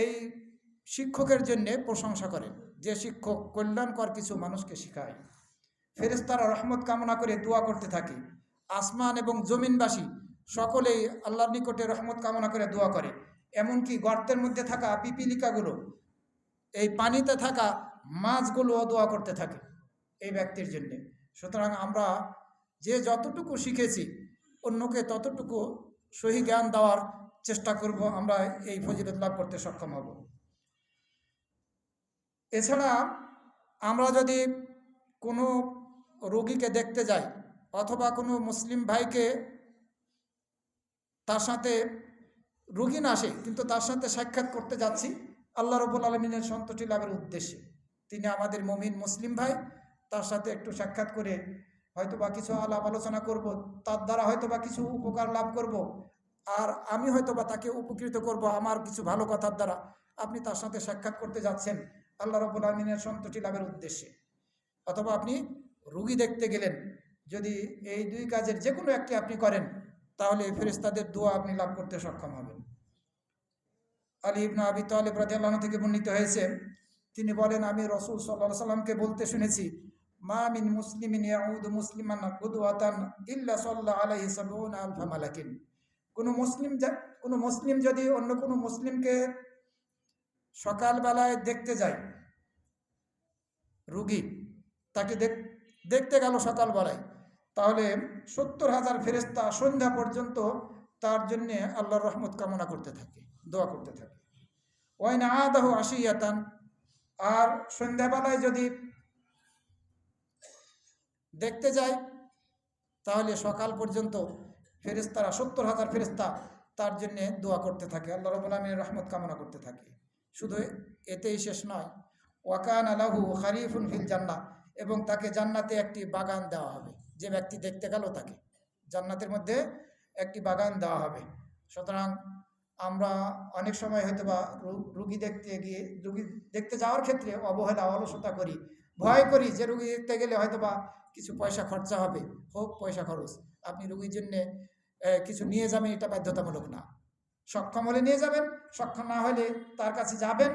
এই শিক্ষকের জন্য প্রশংসা করেন, যে শিক্ষক কল্যাণকর কিছু মানুষকে শেখায়। ফেরেশতারা রহমত কামনা করে দোয়া করতে থাকে। আসমান এবং জমিনবাসী সকলেই আল্লাহর নিকটে রহমত কামনা করে দোয়া করে। এমনকি গর্তের মধ্যে থাকা পিপিলিকাগুলো, এই পানিতে থাকা মাছগুলোও দোয়া করতে থাকে এই ব্যক্তির জন্যে। সুতরাং আমরা যে যতটুকু শিখেছি অন্যকে ততটুকু সহি জ্ঞান দেওয়ার চেষ্টা করব, আমরা এই ফজিলত লাভ করতে সক্ষম হব। এছাড়া আমরা যদি কোনো রোগীকে দেখতে যাই, অথবা কোনো মুসলিম ভাইকে, তার সাথে রোগী না আসে কিন্তু তার সাথে সাক্ষাৎ করতে যাচ্ছি আল্লাহ রাব্বুল আলামিনের সন্তুষ্টি লাভের উদ্দেশ্যে, তিনি আমাদের মুমিন মুসলিম ভাই, তার সাথে একটু সাক্ষাৎ করে হয়তো বা কিছু আলাপ আলোচনা করব, তার দ্বারা হয়তো বা কিছু উপকার লাভ করব, আর আমি হয়তো বা তাকে উপকৃত করব আমার কিছু ভালো কথার দ্বারা। আপনি তার সাথে সাক্ষাৎ করতে যাচ্ছেন আল্লাহ রাব্বুল আলামিনের সন্তুষ্টি লাভের উদ্দেশ্যে। অথবা আপনি রুগী দেখতে গেলেন, যদি এই দুই কাজের যে কোনো একটি আপনি করেন, তাহলে ফেরেশতাদের দোয়া আপনি লাভ করতে সক্ষম হবেন। আলী ইবনে আবি তালিব রাদিয়াল্লাহু আনহু থেকে বর্ণিত হয়েছে, তিনি বলেন, আমি রাসূল সাল্লাল্লাহু আলাইহি সাল্লামকে বলতে শুনেছি, মা মিন মুসলিমিন ইয়াউদু মুসলিমান গুদওয়াতান ইল্লা সাল্লা আলাইহি সাবউনা আলফা মালাকিন। কোনো মুসলিম যদি অন্য কোনো মুসলিমকে সকালবেলায় দেখতে যায়, রুগী তাকে দেখতে গেল সকালবেলায়, তাহলে 70,000 ফেরেশতা সন্ধ্যা পর্যন্ত তার জন্যে আল্লাহর রহমত কামনা করতে থাকে, দোয়া করতে থাকে। ওয়াইন আদাহু আশিয়াতান, আর সন্ধ্যাবেলায় যদি দেখতে যায়, তাহলে সকাল পর্যন্ত ফেরেশতারা 70,000 ফেরেশতা তার জন্যে দোয়া করতে থাকে, আল্লাহ রাব্বুল আলামিনের রহমত কামনা করতে থাকে। শুধু এতেই শেষ নয়, ওয়াকানা লাহু খারিফুন ফিল জান্নাহ, এবং তাকে জান্নাতে একটি বাগান দেওয়া হবে। যে ব্যক্তি দেখতে গেল তাকে জান্নাতের মধ্যে একটি বাগান দেওয়া হবে। সুতরাং আমরা অনেক সময় হয়তো বা রুগী দেখতে যাওয়ার ক্ষেত্রে অবহেলা অলসতা করি, ভয় করি যে রুগী দেখতে গেলে হয়তো বা কিছু পয়সা খরচা হবে, হোক পয়সা খরচ, আপনি রুগীর জন্যে কিছু নিয়ে যাবেন, এটা বাধ্যতামূলক না। সক্ষম হলে নিয়ে যাবেন, সক্ষম না হলে তার কাছে যাবেন,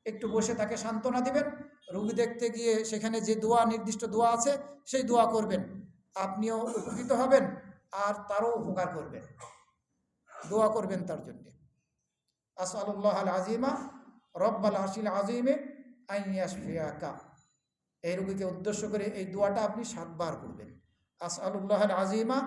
একটু বসে তাকে সান্ত্বনা দিবেন। রোগী দেখতে গিয়ে সেখানে যে দোয়া, নির্দিষ্ট দোয়া আছে, সেই দোয়া করবেন, আপনিও উপকৃত হবেন আর তারও উপকার করবেন, দোয়া করবেন তার জন্যে। আসআলুল্লাহ আল আজিমা রব্বাল আরশিল আযীমে আন ইয়াশফিয়াকা, এই রোগীকে উদ্দেশ্য করে এই দোয়াটা আপনি 7 বার করবেন। আসআলুল্লাহ আল আজিমা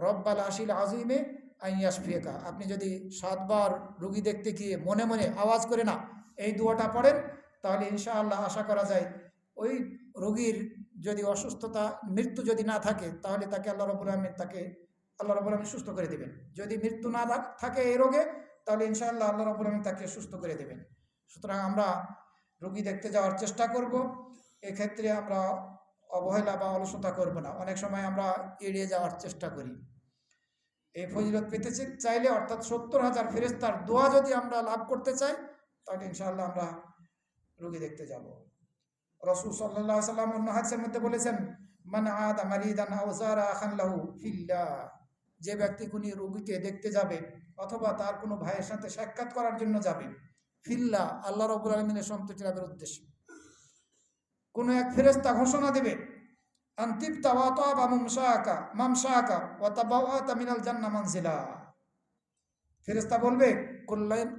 রব্বাল আরশিল আযীমে আন ইয়াশফিয়াকা। আপনি যদি 7 বার রোগী দেখতে গিয়ে মনে মনে আওয়াজ করে না এই দোয়াটা পড়েন, তাহলে ইনশাআল্লাহ আশা করা যায় ওই রোগীর যদি অসুস্থতা, মৃত্যু যদি না থাকে, তাহলে তাকে আল্লাহ রাব্বুল আলামিন সুস্থ করে দেবেন। যদি মৃত্যু না থাকে এই রোগে, তাহলে ইনশাআল্লাহ আল্লাহ রাব্বুল আলামিন তাকে সুস্থ করে দেবেন। সুতরাং আমরা রোগী দেখতে যাওয়ার চেষ্টা করব, এক্ষেত্রে আমরা অবহেলা বা অলসতা করব না। অনেক সময় আমরা এড়িয়ে যাওয়ার চেষ্টা করি। এই ফজিলত পেতে চাইলে, অর্থাৎ 70,000 ফেরেশতার দোয়া যদি আমরা লাভ করতে চাই, তাহলে ইনশাআল্লাহ আমরা রোগী দেখতে যাব। রাসূল সাল্লাল্লাহু আলাইহি সাল্লাম অন্য হাদিসের মধ্যে বলেছেন, মান আদা মারিদান আও যারা আখান লাহু ফিল্লাহ, যে ব্যক্তি কোনো রোগীকে দেখতে যাবে অথবা তার কোনো ভাইয়ের সাথে সাক্ষাৎ করার জন্য যাবে, ফিল্লাহ, আল্লাহ রাব্বুল আলামিনের সন্তুষ্টি লাভের উদ্দেশ্যে, কোনো এক ফেরেশতা ঘোষণা দেবে, আনতিবতা ওয়া তাবা মামশাকা ওয়া তাবাওয়াতা মিনাল জান্নাহ মানজিলা। ফেরেশতা বলবে,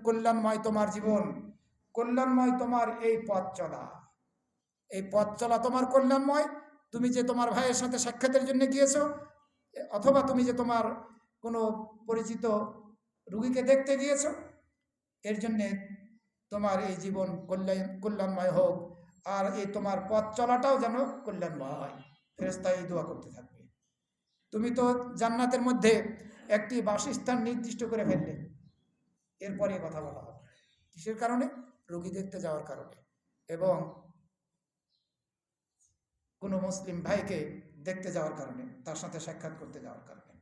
কল্যাণময় তোমার জীবন, কল্যাণময় তোমার এই পথ চলা, এই পথ চলা তোমার কল্যাণময়। তুমি যে তোমার ভাইয়ের সাথে সাক্ষাতের জন্য গিয়েছো, অথবা তুমি যে তোমার কোনো পরিচিত রুগীকে দেখতে গিয়েছো, এর জন্যে তোমার এই জীবন কল্যাণময় হোক, আর এই তোমার পথ চলাটাও যেন কল্যাণময় হয়। ফেরেশতা এই দোয়া করতে থাকবে। তুমি তো জান্নাতের মধ্যে একটি বাসস্থান নির্দিষ্ট করে ফেললে, এরপরে কথা বলা হবে কিসের কারণে? রোগী দেখতে যাওয়ার কারণে, এবং কোনো মুসলিম ভাইকে দেখতে যাওয়ার কারণে, তার সাথে সাক্ষাৎ করতে যাওয়ার কারণে।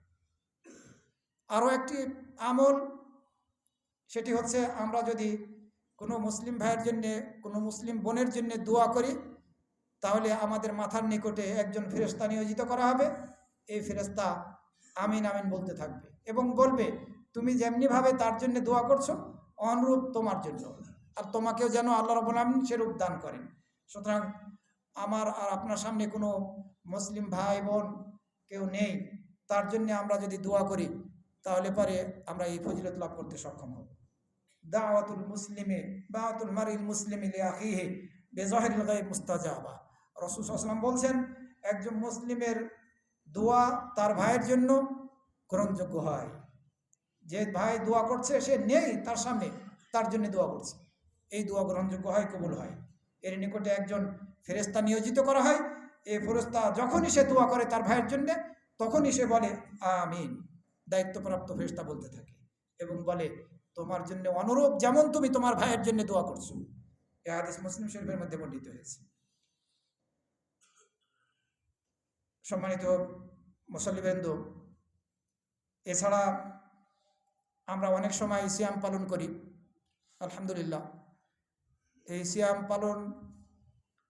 আরও একটি আমল, সেটি হচ্ছে আমরা যদি কোনো মুসলিম ভাইয়ের জন্যে, কোনো মুসলিম বোনের জন্য দোয়া করি, তাহলে আমাদের মাথার নিকটে একজন ফেরেশতা নিয়োজিত করা হবে। এই ফেরেশতা আমিন আমিন বলতে থাকবে এবং বলবে, তুমি যেমনিভাবে তার জন্য দোয়া করছো, অনুরূপ তোমার জন্য, আর তোমাকেও যেন আল্লাহ রাব্বুল আমিন সেরূপ দান করেন। সুতরাং আমার আর আপনার সামনে কোনো মুসলিম ভাই বোন কেউ নেই, তার জন্য আমরা যদি দোয়া করি, তাহলে পরে আমরা এই ফজিলত লাভ করতে সক্ষম হব। দাওয়াতুল মুসলিমে দাওয়াতুল মারিল মুসলিমি লিআখিহি বিযাহিরিল গায়ব মুস্তাজাবা। রাসূল সাল্লাল্লাহু আলাইহি ওয়াসাল্লাম বলছেন, একজন মুসলিমের দোয়া তার ভাইয়ের জন্য গ্রহণযোগ্য হয়। যে ভাই দোয়া করছে, সে নেই তার সামনে, তার জন্য দোয়া করছে, এই দোয়া গ্রহণযোগ্য হয়, কবুল হয়। এর নিকটে একজন ফেরেশতা নিয়োজিত করা হয়। এই ফেরেশতা যখনই সে দোয়া করে তার ভাইয়ের জন্য, তখনই সে বলে আমিন। দায়িত্বপ্রাপ্ত ফেরেশতা বলতে থাকে এবং বলে, তোমার জন্য অনুরূপ যেমন তুমি তোমার ভাইয়ের জন্য দোয়া করছো। এই হাদিস মুসলিম শরীফের মধ্যে বর্ণিত হয়েছে। সম্মানিত মুসল্লিবৃন্দ, এছাড়া আমরা অনেক সময় সিয়াম পালন করি। আলহামদুলিল্লাহ, এই সিয়াম পালন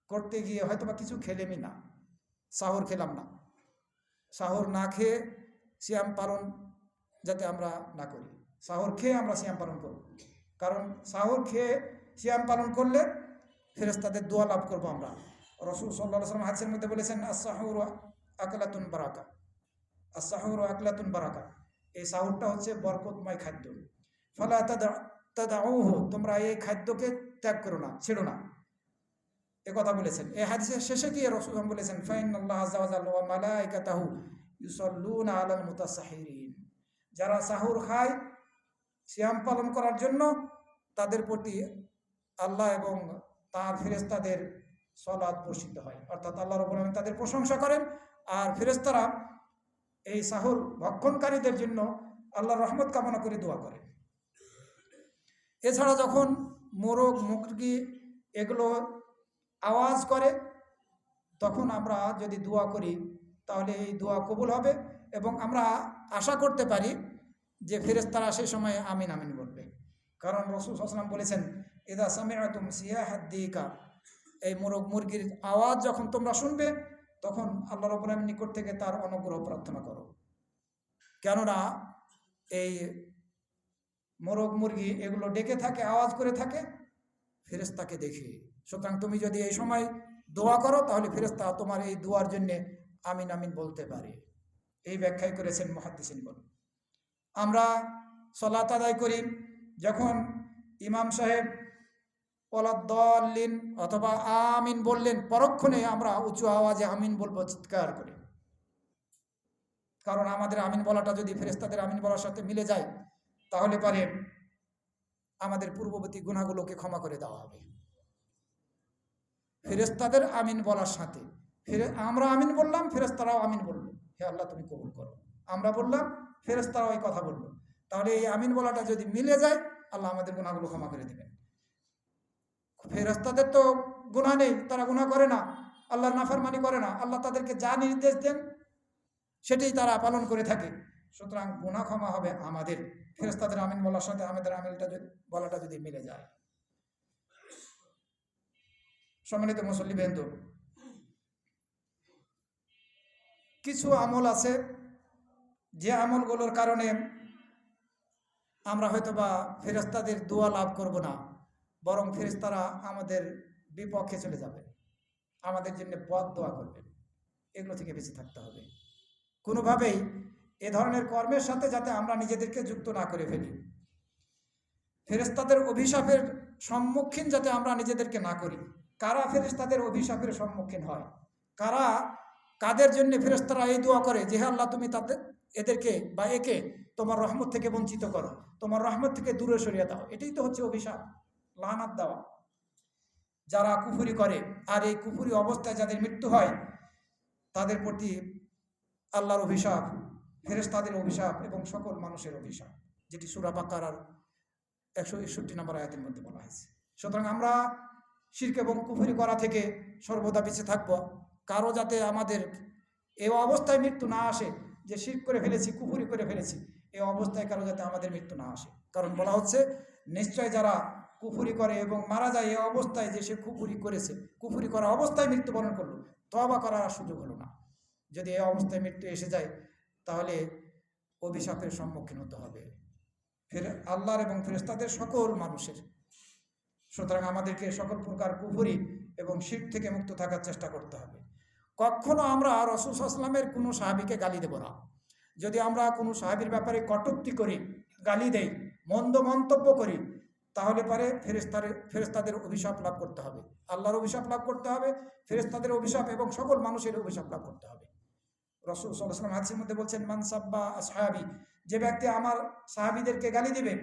করতে গিয়ে হয়তো বা কিছু খেলেমই না, সাহর খেলাম না। সাহর না খেয়ে সিয়াম পালন যাতে আমরা না করি, সাহর খেয়ে আমরা সিয়াম পালন করব। কারণ সাহর খেয়ে সিয়াম পালন করলে ফেরেশতাদের দোয়া লাভ করবো আমরা। রাসূল সাল্লাল্লাহু আলাইহি ওয়াসাল্লাম হাদিসের মধ্যে বলেছেন, আস-সাহুরু আকলাতুন বারাকা, আস-সাহুরু আকলাতুন বারাকা। এই সাহুরটা হচ্ছে বরকতময় খাদ্য। ফালা তাদউহু, তোমরা এই খাদ্যকে ত্যাগ করো না, ছেড়ো না, এ কথা বলেছেন। এই হাদিসের শেষে গিয়ে রাসূল বলেছেন, ফাইনাল্লাহ আযজা ওয়া জাল্লা ওয়া মালাইকাতাহু ইউসাল্লুনা আলাল মুতাসাহহিরিন। যারা সাহুর খায় সিয়াম পালন করার জন্য, তাদের প্রতি আল্লাহ এবং তার ফেরেশতাদের সালাত বর্ষিত হয়, অর্থাৎ আল্লাহ রাব্বুল আলামিন তাদের প্রশংসা করেন। আর ফেরেশতারা এই সাহুর ভক্ষণকারীদের জন্য আল্লাহর রহমত কামনা করে দোয়া করে। এছাড়া যখন মোরগ মুরগি এগুলো আওয়াজ করে, তখন আমরা যদি দোয়া করি, তাহলে এই দোয়া কবুল হবে এবং আমরা আশা করতে পারি যে ফেরেশতারা সেই সময় আমিন আমিন বলবে। কারণ রাসূল সাল্লাল্লাহু আলাইহি ওয়াসাল্লাম বলেছেন, ইযা সামি'তুম সিয়াহাদ দিকা, এই মোরগ মুরগির আওয়াজ যখন তোমরা শুনবে, তখন আল্লাহ রাব্বুল আলামিনের নিকট থেকে তার অনুগ্রহ প্রার্থনা করো। কেননা এই মোরগ মুরগি এগুলো ডেকে থাকে, আওয়াজ করে থাকে ফেরেশতাকে দেখে। সুতরাং তুমি যদি এই সময় দোয়া করো, তাহলে ফেরেশতা তোমার এই দোয়ার জন্য আমিন আমিন বলতে পারে। এই ব্যাখ্যাই করেছেন মুহাদ্দিসিনগণ। আমরা সালাত আদায় করি, যখন ইমাম সাহেব ওয়ালাদ-দাল্লিন অথবা আমিন বললেন, পরক্ষণে আমরা উঁচু আওয়াজে আমিন বলবো, চিৎকার করে। কারণ আমাদের আমিন বলাটা যদি ফেরেশতাদের আমিন বলার সাথে মিলে যায়, তাহলে পরে আমাদের পূর্ববর্তী গুনাহগুলোকে ক্ষমা করে দেওয়া হবে। ফেরেশতাদের আমিন বলার সাথে আমরা আমিন বললাম, ফেরেশতারাও আমিন বললো, হে আল্লাহ তুমি কবুল করো। আমরা বললাম, ফেরেশতারাও এই কথা বললো, তাহলে এই আমিন বলাটা যদি মিলে যায়, আল্লাহ আমাদের গুনাহগুলো ক্ষমা করে দেবেন। ফেরেশতাদের তো গুনাহ নেই, তারা গুনাহ করে না, আল্লাহর নাফরমানি করে না। আল্লাহ তাদেরকে যা নির্দেশ দেন সেটাই তারা পালন করে থাকে। সুতরাং গুনাহ ক্ষমা হবে আমাদের, ফেরেশতাদের আমিন বলার সাথে আমাদের আমিনটা বলাটা যদি মিলে যায়। সম্মানিত মুসল্লিবৃন্দ, কিছু আমল আছে যে আমলগুলোর কারণে আমরা হয়তোবা ফেরেশতাদের দোয়া লাভ করব না, বরং ফেরেশতারা আমাদের বিপক্ষে চলে যাবে, আমাদের জন্য বদ দোয়া করবেন। এগুলো থেকে বেঁচে থাকতে হবে। কোনোভাবেই এ ধরনের কর্মের সাথে যাতে আমরা নিজেদেরকে যুক্ত না করে ফেলি। ফেরেশতাদের অভিশাপের সম্মুখীন যাতে আমরা নিজেদেরকে না করি। কারা ফেরেশতাদের অভিশাপের সম্মুখীন হয়? কাদের জন্য ফেরেশতারা এই দোয়া করে যে হে আল্লাহ, তুমি এদেরকে বা একে তোমার রহমত থেকে বঞ্চিত করো, তোমার রহমত থেকে দূরে সরিয়ে দাও। এটাই তো হচ্ছে অভিশাপ, লানাত দেওয়া। যারা কুফরি করে আর এই কুফরি অবস্থায় যাদের মৃত্যু হয়, তাদের প্রতি আল্লাহর অভিশাপ, ফেরেশতাদের অভিশাপ এবং সকল মানুষের অভিশাপ, যেটি সূরা বাকারার 161 নম্বর আয়াতের মধ্যে বলা হয়েছে। সুতরাং আমরা শিরক এবং কুফরি করা থেকে সর্বদা বেঁচে থাকব। কারো যাতে আমাদের এই অবস্থায় মৃত্যু না আসে যে শিরক করে ফেলেছি, কুফরি করে ফেলেছি, এই অবস্থায় কারো যাতে আমাদের মৃত্যু না আসে। কারণ বলা হচ্ছে নিশ্চয় যারা কুফরি করে এবং মারা যায় এই অবস্থায় যে সে কুফরি করেছে, কুফরি করা অবস্থায় মৃত্যুবরণ করলো, তওবা করার আর সুযোগ হলো না। যদি এই অবস্থায় মৃত্যু এসে যায় তাহলে অভিশাপের সম্মুখীন হতে হবে আল্লাহর এবং ফেরেশতাদের সকল মানুষের। সুতরাং আমাদেরকে সকল প্রকার কুফরি এবং শিরক থেকে মুক্ত থাকার চেষ্টা করতে হবে। কখনো আমরা রাসূল সাল্লাল্লাহু আলাইহি ওয়াসাল্লামের কোনো সাহাবীকে গালি দেব না। যদি আমরা কোনো সাহাবীর ব্যাপারে কটূক্তি করি, গালি দেই, মন্দ মন্তব্য করি, তাহলে পরে ফেরেশতাদের অভিশাপ লাভ করতে হবে, আল্লাহর অভিশাপ লাভ করতে হবে, ফেরেশতাদের অভিশাপ এবং সকল মানুষের অভিশাপ লাভ করতে হবে। রাসূল সাল্লাল্লাহু আলাইহি ওয়াসাল্লাম হাদিসের মধ্যে বলছেন, মান সাব্বা আসহাবি, যে ব্যক্তি আমার সাহাবীদেরকে গালি দিবে,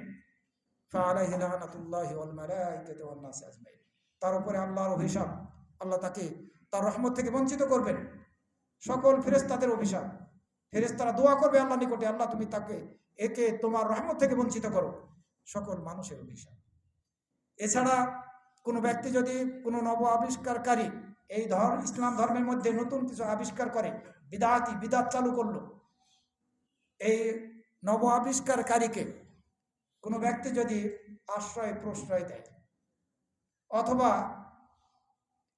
ফাআলাইহি লানাতুল্লাহি ওয়াল মালাইকাতি ওয়ান নাস আজমাইন, তার উপরে আল্লাহর অভিশাপ, আল্লাহ তাকে তার রহমত থেকে বঞ্চিত করবেন। সকল ফেরেশতাদের অভিশাপ, ফেরেশতারা দোয়া করবে আল্লাহর নিকটে, আল্লাহ তুমি তাকে একে তোমার রহমত থেকে বঞ্চিত করো। সকল মানুষের অভিশাপ। এছাড়া কোনো ব্যক্তি যদি কোনো নব আবিষ্কারকারী এই ইসলাম ধর্মের মধ্যে নতুন কিছু আবিষ্কার করে, বিদাত চালু করলো, এই নব আবিষ্কারকারীকে কোনো ব্যক্তি যদি আশ্রয় প্রশ্রয় দেয়, অথবা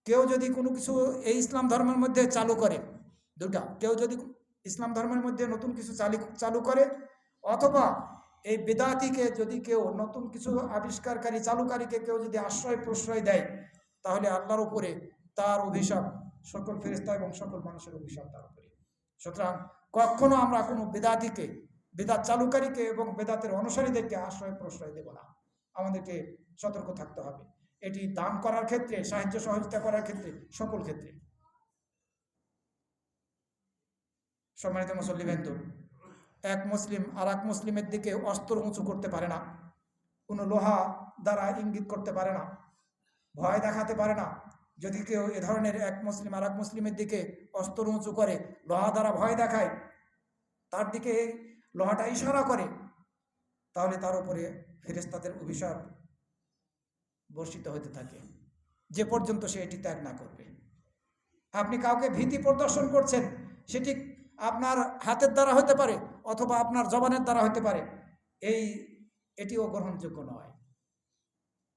কেউ যদি কোনো কিছু এই ইসলাম ধর্মের মধ্যে চালু করে, দুটা, কেউ যদি ইসলাম ধর্মের মধ্যে নতুন কিছু চালু করে, অথবা এই বেদাতিকে যদি কেউ নতুন কিছু আবিষ্কারকারী চালুকারীকে কেউ যদি আশ্রয় প্রশ্রয় দেয়, তাহলে আল্লাহর উপরে তার অভিশাপ, সকল ফেরেশতা এবং সকল মানুষের অভিশাপ তার উপরে। সুতরাং কখনো আমরা কোনো বেদাতিকে, বেদাত চালুকারীকে এবং বেদাতের অনুসারীদেরকে আশ্রয় প্রশ্রয় দেব না। আমাদেরকে সতর্ক থাকতে হবে, এটি দান করার ক্ষেত্রে, সাহায্য সহযোগিতা করার ক্ষেত্রে, সকল ক্ষেত্রে। সম্মানিত মুসল্লিবৃন্দ, এক মুসলিম আর এক মুসলিমের দিকে অস্ত্র উঁচু করতে পারে না, কোনো লোহা দ্বারা ইঙ্গিত করতে পারে না, ভয় দেখাতে পারে না। যদি কেউ এ ধরনের এক মুসলিম আর এক মুসলিমের দিকে অস্ত্র উঁচু করে, লোহা দ্বারা ভয় দেখায়, তার দিকে লোহাটা ইশারা করে, তাহলে তার উপরে ফেরেশতাদের অভিশাপ বর্ষিত হতে থাকে, যে পর্যন্ত সে এটি ত্যাগ না করবে। আপনি কাউকে ভীতি প্রদর্শন করছেন, সেটি আপনার হাতের দ্বারা হতে পারে অথবা আপনার জবানের দ্বারা হতে পারে, এটিও গ্রহণযোগ্য নয়।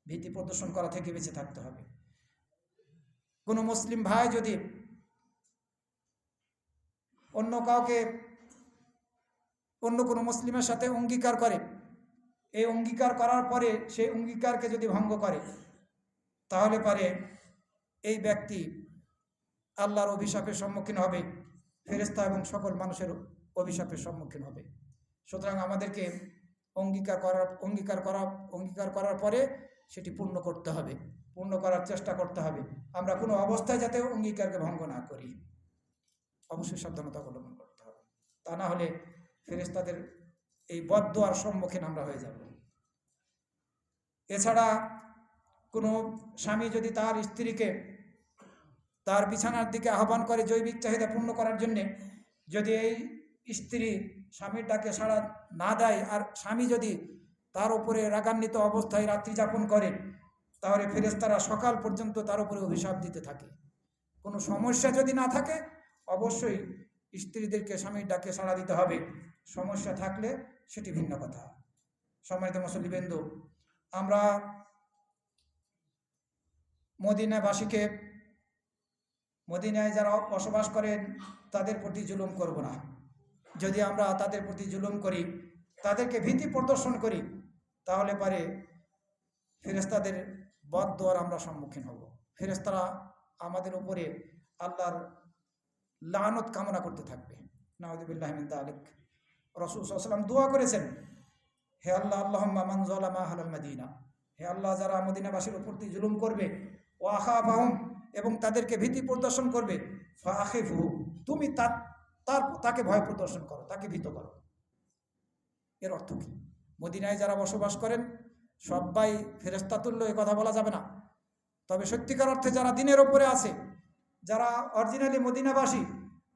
ভীতি প্রদর্শন করা থেকে বেঁচে থাকতে হবে। কোনো মুসলিম ভাই যদি অন্য কোনো মুসলিমের সাথে অঙ্গীকার করে, এই অঙ্গীকার করার পরে সেই অঙ্গীকারকে যদি ভঙ্গ করে, তাহলে পারে এই ব্যক্তি আল্লাহর অভিশাপের সম্মুখীন হবে, ফেরেশতা এবং সকল মানুষের অভিশাপের সম্মুখীন হবে। সুতরাং আমাদেরকে অঙ্গীকার করার পরে সেটি পূর্ণ করতে হবে, পূর্ণ করার চেষ্টা করতে হবে। আমরা কোনো অবস্থায় যাতে অঙ্গীকারকে ভঙ্গ না করি, অবশ্যই সাবধানতা অবলম্বন করতে হবে। তা না হলে ফেরেশতাদের এই বদদোয়ার সম্মুখীন আমরা হয়ে যাব। এছাড়া কোনো স্বামী যদি তার স্ত্রীকে তার বিছানার দিকে আহ্বান করে জৈবিক চাহিদা পূর্ণ করার জন্যে, যদি এই স্ত্রী স্বামীর ডাকে সাড়া না দেয় আর স্বামী যদি তার উপরে রাগান্বিত অবস্থায় রাত্রি যাপন করে, তাহলে ফেরেশতারা সকাল পর্যন্ত তার উপরে অভিশাপ দিতে থাকে। কোনো সমস্যা যদি না থাকে, অবশ্যই স্ত্রীদেরকে স্বামীর ডাকে সাড়া দিতে হবে। সমস্যা থাকলে সেটি ভিন্ন কথা। সম্মানিত মুসল্লিবৃন্দ, আমরা মদিনাবাসীকে, মদিনায় যারা বসবাস করেন তাদের প্রতি জুলুম করব না। যদি আমরা তাদের প্রতি জুলুম করি, তাদেরকে ভীতি প্রদর্শন করি, তাহলে পারে ফেরেশতাদের বদদোয়ার আমরা সম্মুখীন হব। ফেরেশতারা আমাদের উপরে আল্লাহর লানত কামনা করতে থাকবে। নাউযুবিল্লাহি মিন যালিক। রাসূল সাল্লাল্লাহু আলাইহি ওয়াসাল্লাম দোয়া করেছেন, হে আল্লাহ, আল্লাহুম্মা মান যালামা আহলাল মাদিনা, হে আল্লাহ, যারা মদিনাবাসীর উপর দিয়ে জুলুম করবে, ওয়া আখাফাহুম, এবং তাদেরকে ভীতি প্রদর্শন করবে, ফাআখিফহু, তুমি তাকে ভয় প্রদর্শন করো, তাকে ভীত করো। এর অর্থ কি? মদিনায় যারা বসবাস করেন সবাই ফেরেশতা তুল্য, এ কথা বলা যাবে না। তবে সত্যিকার অর্থে যারা দিনের ওপরে আছে, যারা অরিজিনালি মদিনাবাসী,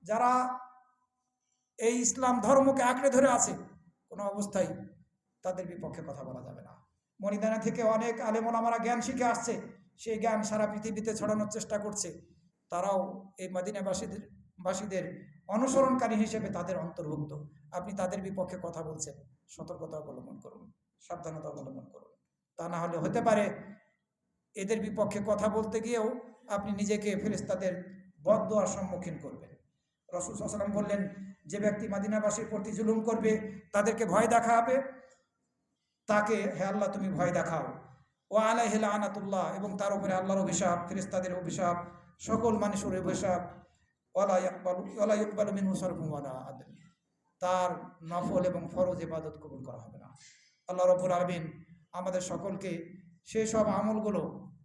যারা এই ইসলাম ধর্মকে আঁকড়ে ধরে আছে, কোনো অবস্থায় তাদের বিপক্ষে কথা বলা যাবে না। মদিনা থেকে অনেক আলেম ওলামারা জ্ঞান শিখে আসছে, সেই জ্ঞান সারা পৃথিবীতে ছড়ানোর চেষ্টা করছে। তারাও এই মদিনাবাসীদের অনুসরণকারী হিসেবে তাদের অন্তর্ভুক্ত। আপনি তাদের বিপক্ষে কথা বলছেন, সতর্কতা অবলম্বন করুন, সাবধানতা অবলম্বন করুন। তা না হলে হতে পারে এদের বিপক্ষে কথা বলতে গিয়েও আপনি নিজেকে ফেরেশতাদের বদদোয়ার সম্মুখীন করবেন। রাসূল সাল্লাল্লাহু আলাইহি ওয়াসাল্লাম বললেন, যে ব্যক্তি মদিনাবাসীর প্রতি জুলুম করবে, তাদেরকে ভয় দেখাবে, তাকে হে আল্লাহ তুমি ভয় দেখাও। ও আলাইহি লানাতুল্লাহ, এবং তার উপরে আল্লাহর অভিশাপ, ফেরেশতাদের অভিশাপ, সকল মানুষের অভিশাপ। ওয়ালা ইউকবালু মিনহু সারফুন ওয়ালা আদল, তার নফল এবং ফরজ ইবাদত কবুল করা হবে না। আল্লাহ রাব্বুল আলামিন আমাদের সকলকে সেই সব আমলগুলো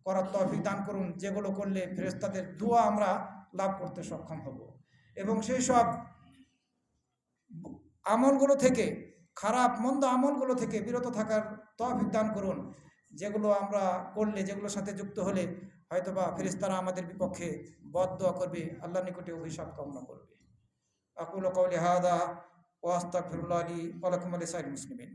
করার তৌফিক দান করুন যেগুলো করলে ফেরেশতাদের দোয়া আমরা লাভ করতে সক্ষম হব, এবং সেই সব আমলগুলো থেকে, খারাপ মন্দ আমলগুলো থেকে বিরত থাকার তৌফিক দান করুন, যেগুলো আমরা করলে, যেগুলোর সাথে যুক্ত হলে হয়তোবা ফেরেশতারা আমাদের বিপক্ষে বদদোয়া করবে, আল্লাহর নিকটে অভিশাপ কামনা করবে। আকুলু কওলি হাযা ওয়া আস্তাগফিরুল্লাহ লি ওয়া লাকুম ওয়া লিসাইরিল মুসলিমিন।